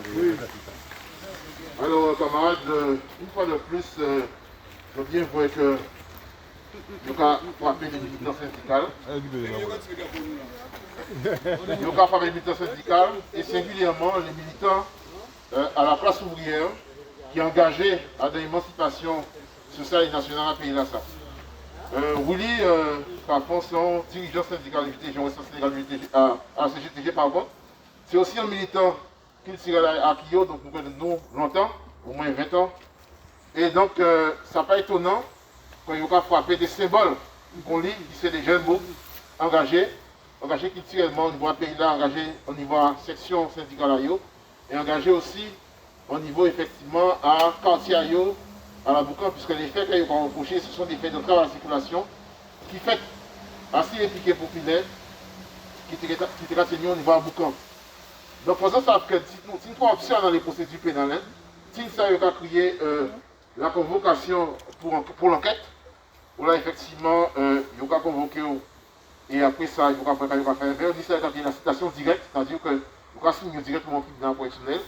Oui. Alors, camarades, une fois de plus, je bien voir que nous avons frappé les militants syndicaux. Nous avons frappé les militants syndicaux et singulièrement les militants à la place ouvrière qui est engagé à l'émancipation sociale et nationale dans le pays de la SAF. Willy, par contre, son dirigeant syndical à la CGTG, pardon, c'est aussi un militant qui tire à Kyo, donc nous connaissons longtemps, au moins 20 ans. Et donc, ça n'est pas étonnant quand il a frappé des symboles qu'on lit, c'est des jeunes mots engagés culturellement au niveau du pays là, engagés au niveau de la section syndicale et engagés aussi au niveau effectivement à quartier à la Boucan, puisque les faits qu'ils ont reprochés, ce sont des faits de travail à la circulation qui fait assez impliqué populaire qui étaient renseignés au niveau de Boucan. Donc, faisons ça que si nous avons option dans les procédures pénales, si nous avons créé la convocation pour l'enquête, où là, effectivement, il y a convoqué et après ça, il y a faire la citation directe, c'est-à-dire que il y a signé directement au tribunal correctionnel,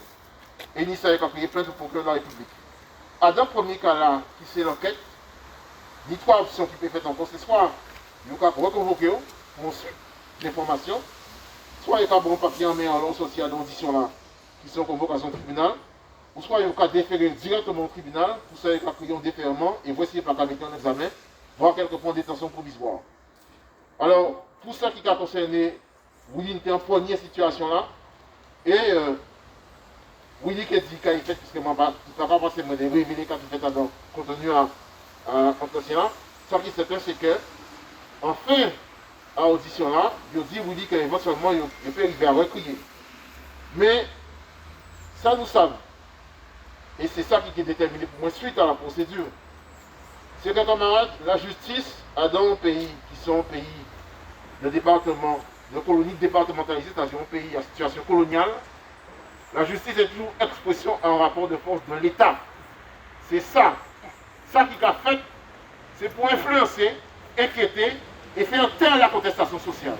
et il y a créé plainte au procureur de la République. À dans le premier cas là, qui c'est l'enquête, il y a trois options qui peuvent être en procès. Soit il y a reconvoqué pour suite d'information, soit il y a un papier en main en long sorti à l'audition là, qui sont convocations au tribunal, ou soit il y a déférer directement au tribunal, pour ça il y a créé un déferment et voici pas qu'à mettre en examen, voire quelques points de détention provisoire. Alors, pour ça qui a concerné Willy était en première situation là, et Willy qui a dit qu'il a fait, puisque moi, tout à l'heure, c'est moi de révéler quand il fait dans contenu à l'entretien là, ce qui est certain, c'est que, en fin à l'audition là, il dit Willy qu'éventuellement, il peut arriver à recrier. Mais, ça nous savons, et c'est ça qui est déterminé pour moi suite à la procédure, c'est que, camarades, la justice a dans un pays qui sont un pays de département, de colonie départementalisée, c'est-à-dire un pays à situation coloniale, la justice est toujours expression en rapport de force de l'État. C'est ça. Ça qui a fait, c'est pour influencer, inquiéter et faire taire la contestation sociale.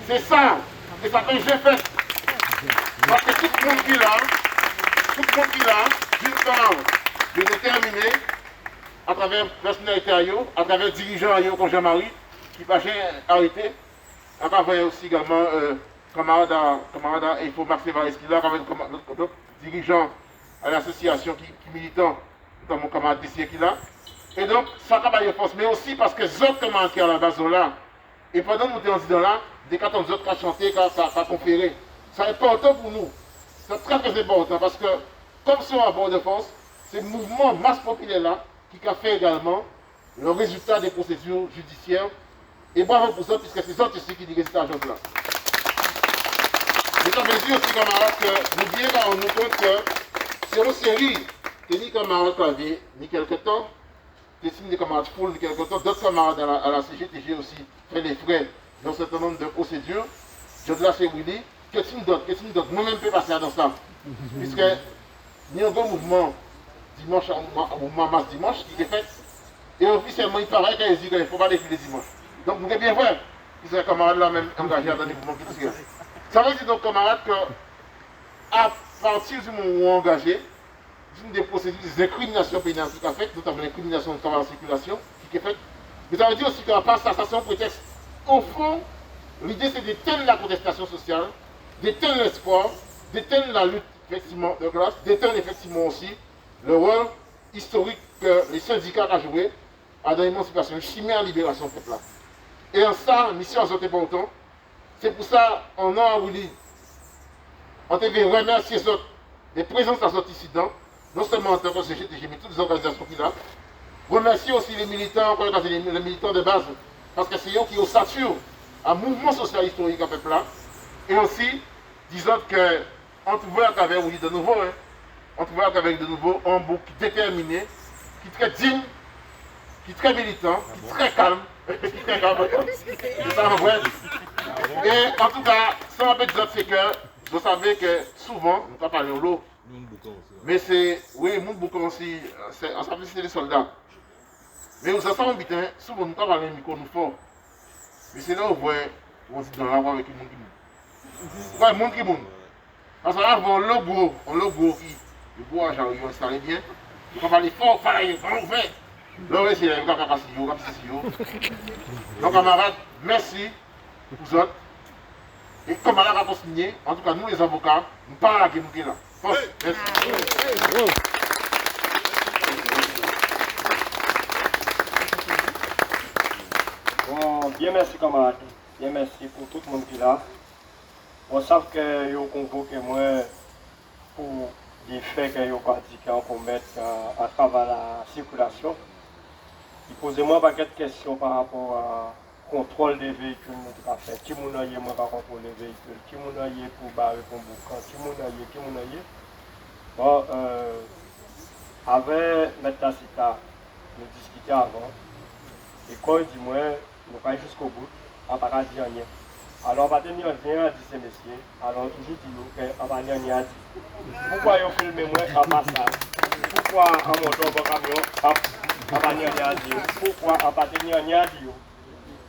C'est ça. Et ça que j'ai fait. Parce que tout le monde qui l'a, d'une part, de déterminer, à travers personnalité à travers dirigeant comme Jean-Marie, qui va arrêter, à travers aussi également camarade il faut Max Evarès qui est là, d'autres dirigeants à l'association qui militant, notamment mon camarade Tessier qui est là. Et donc, ça va y force, mais aussi parce que les autres camarades qui sont à la base là, et pendant que nous étions dans là, des 14 autres qui ont chanté, qui ont conféré. C'est important pour nous. C'est très très important parce que, comme c'est un rapport de force, c'est le mouvement masse populaire là qui a fait également le résultat des procédures judiciaires. Et bravo pour ça, puisque c'est ça aussi qui dit résultat à là. Je t'en dire aussi, camarades, que nous disons qu'on nous compte que c'est une série que ni camarades clavier, ni quelque temps, des signes des camarades full, ni quelque temps, d'autres camarades à la CGTG aussi fait les frais dans un certain nombre de procédures. Je te laisse Willy. Qu'est-ce d'autre moi-même peux passer dans ça. Puisque il y a un bon mouvement dimanche, un mouvement masse dimanche qui est fait. Et officiellement, il paraît qu'il dit qu'il ne faut pas défiler dimanche. Donc vous êtes bien vrai, ils sont camarades là même engagés dans des mouvements qui tirent. Ça veut dire donc camarades que à partir du moment où on est engagé, une des procédures des incriminations pénales qui est faite, notamment l'incrimination de travail en circulation qui est faite. Mais ça veut dire aussi qu'à part ça, c'est un prétexte. Au fond, l'idée c'est d'éteindre la contestation sociale, d'éteindre l'espoir, d'éteindre la lutte effectivement de classe, d'éteindre effectivement aussi le rôle historique que les syndicats ont joué à l'émancipation, une chimère libération peuple là. Et en ça, mission a sauté pas autant. C'est pour ça, on a Willy, on devait remercier les autres, les présences à cet incident, non seulement en tant que CGTG, mais toutes les organisations qui là. Remercier aussi les militants, les militants de base, parce que c'est eux qui ont saturé un mouvement social historique à peuple là. Et aussi, disons qu'on trouvait à travers Willy de nouveau, on trouvait à travers de nouveau un bouc déterminé, qui est très digne, qui est très militant, qui est très calme. Et en tout cas, ça m'a fait dire c'est que je savais que souvent, nous pas parlé en l'eau, mais c'est, oui, nous beaucoup aussi, on savait que c'était des soldats. Mais nous sommes bien, souvent nous pas parlé de micro nous fort. Mais c'est là où on dit dans la voie avec le monde qui monde. Ouais, le monde qui monde. Parce qu'on a un logo qui, le bois, j'ai installé bien. Donc on va aller fort, il faut l'ouvrir. Donc c'est un gars qui donc camarades, merci pour vous autres. Et comme on a signé, en tout cas nous les avocats, nous ne parlons pas de là. Merci. Bon, bien merci camarades. Bien merci pour tout le monde qui est là. On sait que vous convoqué moi pour des faits que vous pratiquez pour mettre à travers la circulation. Posez-moi pas quelques questions par rapport au contrôle des véhicules. Qui m'a dit moi pas contrôler les véhicules? Qui m'a dit pour barrer pour boucan? Qui m'a dit? Bon, avec M. Tacita, nous discutions avant. Et quand il dit moi, nous allons jusqu'au bout, on ne va pas dire rien. Alors, on va tenir rien à dire ces messieurs. Alors, toujours dire qu'on va dire rien à dire. Pourquoi ils ont filmé moi en passage? Pourquoi en montant au camion, on va dire rien à dire? Pourquoi on va tenir rien à dire?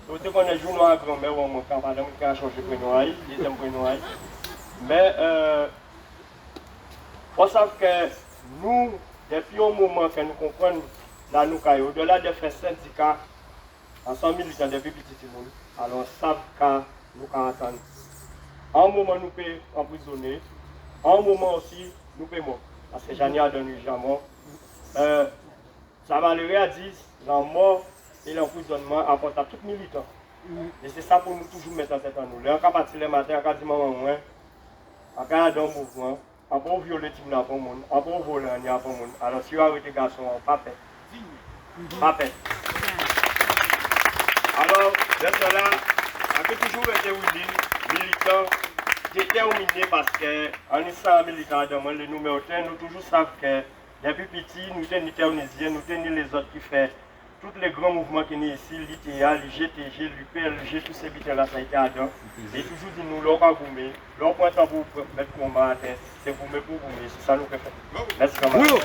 Donc, on est journaux à grand-mère, on va changer de prénom, deuxième prénom. Mais, on sait que nous, depuis un moment que nous comprenons, là, nous, au-delà des faits syndicats, ensemble militants depuis petit monde, alors ça, nous attendons. En un moment, nous pouvons emprisonner. En un moment aussi, nous pouvons. Parce que j'en ai donné jamais. Ça va le à 10, la mort et l'emprisonnement apportent à tout militant. Et c'est ça pour nous toujours mettre en tête à nous. Là, quand partir le matin, quand dit maman, on garde un mouvement, on peut violer tout le monde, on peut voler un monde. Alors si vous avez des garçons, pas fait. Pas fait. Alors, de cela, on a toujours été militant, déterminé parce qu'en étant militant, les numéros 1, nous toujours savons que depuis petit, nous sommes éternisés, nous sommes les autres qui font tous les grands mouvements qui sont ici, l'ITA, l'IGTG, l'UPLG, tous ces bitins-là, ça a été adon. Et toujours dit nous, l'on va gommer, l'on point à vous mettre combat à terre, c'est vous mettre pour gommer, c'est ça nous que fait. Merci, camarades.